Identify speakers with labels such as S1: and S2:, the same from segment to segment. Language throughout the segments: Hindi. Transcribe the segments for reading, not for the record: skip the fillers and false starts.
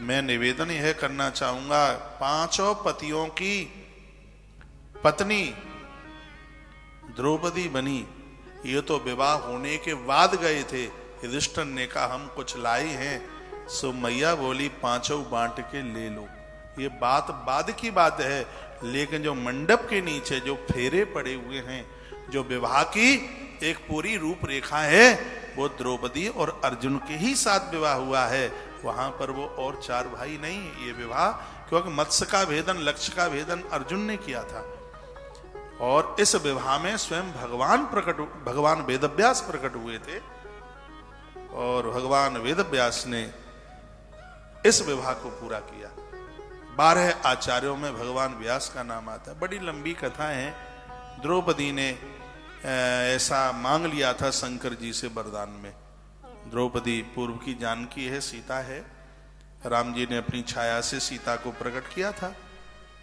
S1: मैं निवेदन यह करना चाहूंगा, पांचों पतियों की पत्नी द्रौपदी बनी, ये तो विवाह होने के बाद गए थे। युधिष्ठिर ने कहा हम कुछ लाए हैं, सो मैया बोली पांचों बांट के ले लो। ये बात बाद की बात है, लेकिन जो मंडप के नीचे जो फेरे पड़े हुए हैं, जो विवाह की एक पूरी रूपरेखा है, वो द्रौपदी और अर्जुन के ही साथ विवाह हुआ है। वहां पर वो और चार भाई नहीं, ये विवाह क्योंकि मत्स्य का भेदन, लक्ष्य का भेदन अर्जुन ने किया था। और इस विवाह में स्वयं भगवान वेदव्यास प्रकट हुए थे, और भगवान वेदव्यास ने इस विवाह को पूरा किया। 12 आचार्यों में भगवान व्यास का नाम आता है। बड़ी लंबी कथा है। द्रौपदी ने ऐसा मांग लिया था शंकर जी से वरदान में। द्रौपदी पूर्व की जानकी है, सीता है। राम जी ने अपनी छाया से सीता को प्रकट किया था,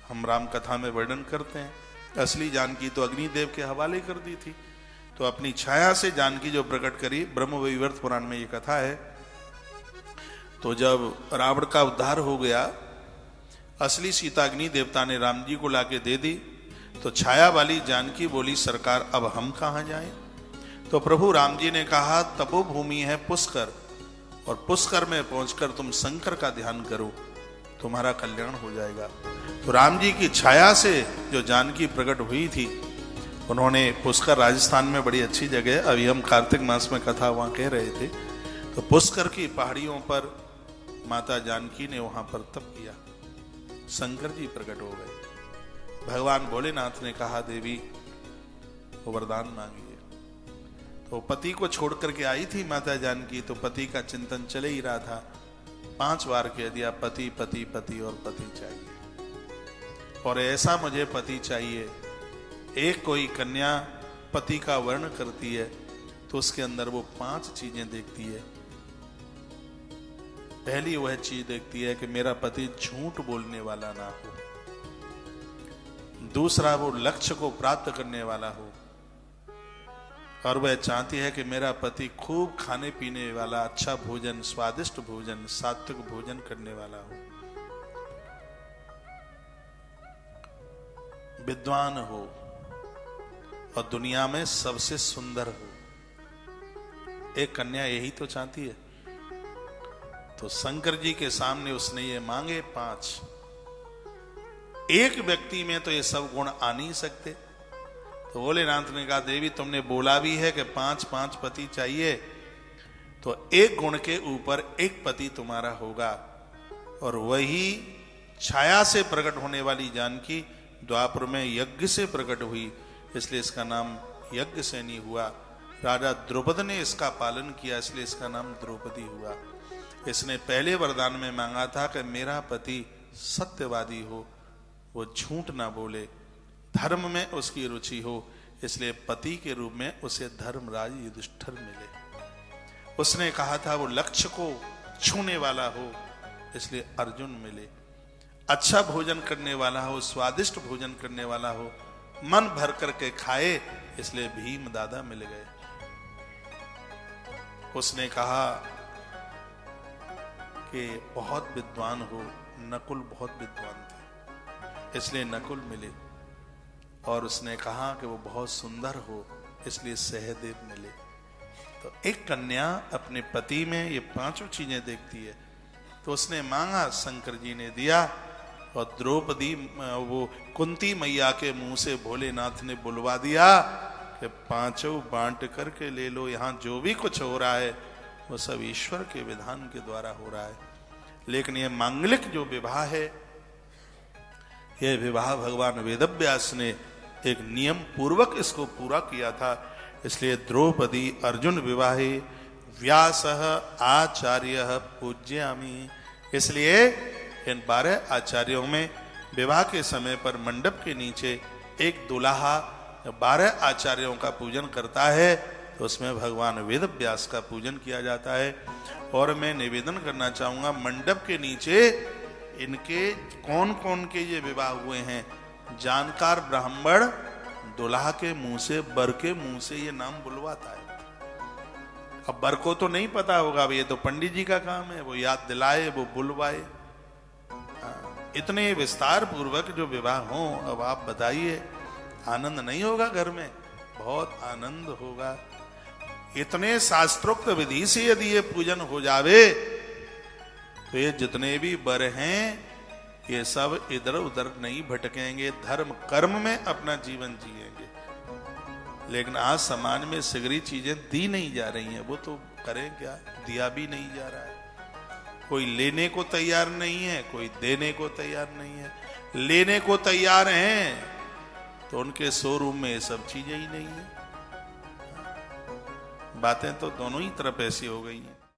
S1: हम राम कथा में वर्णन करते हैं। असली जानकी तो अग्निदेव के हवाले कर दी थी, तो अपनी छाया से जानकी जो प्रकट करी, ब्रह्म वैवर्त पुराण में ये कथा है। तो जब रावण का उद्धार हो गया, असली सीता अग्नि देवता ने राम जी को लाके दे दी, तो छाया वाली जानकी बोली सरकार अब हम कहां जाएं? तो प्रभु राम जी ने कहा तपोभूमि है पुष्कर, और पुष्कर में पहुंचकर तुम शंकर का ध्यान करो, तुम्हारा कल्याण हो जाएगा। तो राम जी की छाया से जो जानकी प्रकट हुई थी, उन्होंने पुष्कर, राजस्थान में बड़ी अच्छी जगह, अभी हम कार्तिक मास में कथा वहां कह रहे थे, तो पुष्कर की पहाड़ियों पर माता जानकी ने वहां पर तप किया, शंकर जी प्रकट हो गए। भगवान भोलेनाथ ने कहा देवी वो वरदान मांगिए। तो पति को छोड़ करके आई थी माता जानकी, तो पति का चिंतन चले ही रहा था। 5 बार कह दिया पति पति पति और पति चाहिए, और ऐसा मुझे पति चाहिए। एक कोई कन्या पति का वर्ण करती है तो उसके अंदर वो 5 चीजें देखती है। पहली वह चीज देखती है कि मेरा पति झूठ बोलने वाला ना हो, दूसरा वो लक्ष्य को प्राप्त करने वाला हो, और वह चाहती है कि मेरा पति खूब खाने पीने वाला, अच्छा भोजन, स्वादिष्ट भोजन, सात्विक भोजन करने वाला हो, विद्वान हो, और दुनिया में सबसे सुंदर हो। एक कन्या यही तो चाहती है। तो शंकर जी के सामने उसने ये मांगे 5। एक व्यक्ति में तो ये सब गुण आ नहीं सकते। तो भोलेनाथ ने कहा देवी तुमने बोला भी है कि 5 पति चाहिए, तो एक गुण के ऊपर एक पति तुम्हारा होगा, और वही छाया से प्रकट होने वाली जानकी द्वापर में यज्ञ से प्रकट हुई, इसलिए इसका नाम यज्ञ सेनी हुआ। राजा द्रुपद ने इसका पालन किया, इसलिए इसका नाम द्रौपदी हुआ। इसने पहले वरदान में मांगा था कि मेरा पति सत्यवादी हो, वो झूठ ना बोले, धर्म में उसकी रुचि हो, इसलिए पति के रूप में उसे धर्मराज युधिष्ठिर मिले। उसने कहा था वो लक्ष्य को छूने वाला हो, इसलिए अर्जुन मिले। अच्छा भोजन करने वाला हो, स्वादिष्ट भोजन करने वाला हो, मन भर करके खाए, इसलिए भीम दादा मिल गए। उसने कहा कि बहुत विद्वान हो, नकुल बहुत विद्वान थे, इसलिए नकुल मिले। और उसने कहा कि वो बहुत सुंदर हो, इसलिए सहदेव मिले। तो एक कन्या अपने पति में ये 5 चीजें देखती है। तो उसने मांगा, शंकर जी ने दिया, और द्रौपदी वो कुंती मैया के मुंह से भोलेनाथ ने बुलवा दिया कि 5 बांट करके ले लो। यहाँ जो भी कुछ हो रहा है वो सब ईश्वर के विधान के द्वारा हो रहा है, लेकिन ये मांगलिक जो विवाह है, यह विवाह भगवान वेदव्यास ने एक नियम पूर्वक इसको पूरा किया था। इसलिए द्रौपदी अर्जुन विवाहे व्यास आचार्य पूज्यामि। इसलिए इन 12 आचार्यों में विवाह के समय पर मंडप के नीचे एक दुल्हा 12 आचार्यों का पूजन करता है, तो उसमें भगवान वेदव्यास का पूजन किया जाता है। और मैं निवेदन करना चाहूंगा, मंडप के नीचे इनके कौन कौन के ये विवाह हुए हैं, जानकार ब्राह्मण दुल्हा के मुंह से, वर के मुंह से ये नाम बुलवाता है। अब वर को तो नहीं पता होगा, ये तो पंडित जी का काम है, वो याद दिलाए, वो बुलवाए। इतने विस्तार पूर्वक जो विवाह हो, अब आप बताइए आनंद नहीं होगा घर में? बहुत आनंद होगा। इतने शास्त्रोक्त विधि से यदि ये पूजन हो जावे तो ये जितने भी वर हैं ये सब इधर उधर नहीं भटकेंगे, धर्म कर्म में अपना जीवन जिएंगे। लेकिन आज समाज में सिगरी चीजें दी नहीं जा रही हैं, वो तो करें क्या, दिया भी नहीं जा रहा है। कोई लेने को तैयार नहीं है, कोई देने को तैयार नहीं है। लेने को तैयार हैं तो उनके शोरूम में ये सब चीजें ही नहीं है। बातें तो दोनों ही तरफ ऐसी हो गई हैं।